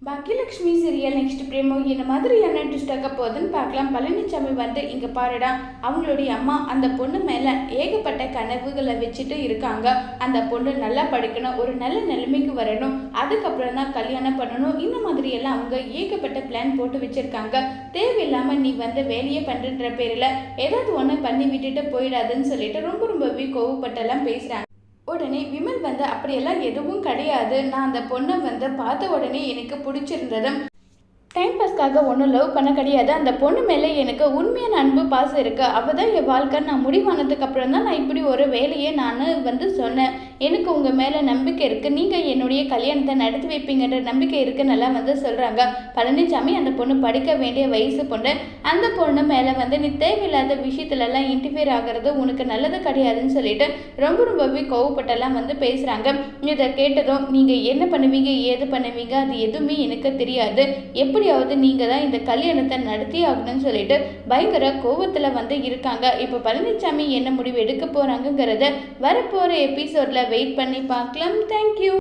Baakiyalakshmi serial next பிரேமோ என்ன மாதிரியான twist ஆக போகுதுன்னு பார்க்கலாம். பழனிசாமி இங்கே பாருடா, அவங்களுடைய அம்மா அந்த பொண்ணு மேலே ஏகப்பட்ட கனவுகளை வச்சுட்டு இருக்காங்க. அந்த பொண்ணு நல்லா படிக்கணும், ஒரு நல்ல நிலைமைக்கு வரணும், அதுக்கப்புறம் தான் கல்யாணம் பண்ணணும், இந்த மாதிரியெல்லாம் அவங்க ஏகப்பட்ட பிளான் போட்டு வச்சுருக்காங்க. தேவையில்லாமல் நீ வேலையை பண்ணுற பேரில் ஏதாவது ஒன்று பண்ணி விட்டுட்டு போயிடாதுன்னு சொல்லிட்டு ரொம்பவே கோவப்பட்டெல்லாம் பேசுகிறாங்க. உடனே விமல் அப்படியெல்லாம் எதுவும் கிடையாது, நான் அந்த பொண்ணை பார்த்த உடனே எனக்கு பிடிச்சிருந்தது, டைம் பாஸ்க்காக ஒன்றும் லவ் பண்ண கிடையாது, அந்த பொண்ணு மேலே எனக்கு உண்மையான அன்பு பாசம் இருக்குது, அவள் தான் என் வாழ்க்கை, நான் முடிவானதுக்கு அப்புறம் தான் நான் இப்படி ஒரு வேலையை நான் சொன்னேன், எனக்கு உங்கள் மேலே நம்பிக்கை இருக்குது, நீங்கள் என்னுடைய கல்யாணத்தை நடத்தி வைப்பீங்கன்ற நம்பிக்கை இருக்குன்னு எல்லாம் சொல்கிறாங்க. பழனிசாமி அந்த பொண்ணு படிக்க வேண்டிய வயசு பொண்ணு, அந்த பொண்ணு மேலே நீ தேவையில்லாத விஷயத்துலலாம் இன்டர்ஃபியர் ஆகிறது உனக்கு நல்லது கிடையாதுன்னு சொல்லிட்டு ரொம்பவே கோவப்பட்டெல்லாம் பேசுகிறாங்க. இதை கேட்டதும் நீங்கள் என்ன பண்ணுவீங்க ஏது பண்ணுவீங்க அது எதுவுமே எனக்கு தெரியாது, எப்படி நீங்க தான் இந்த கல்யாணத்தை நடத்தி ஆகணும்னு சொல்லிட்டு பயங்கர கோவத்துல இருக்காங்க. இப்ப பழனிசாமி என்ன முடிவு எடுக்க போறாங்கிறத வரப்போற எபிசோட்ல வெயிட் பண்ணி பார்க்கலாம். தேங்க்யூ.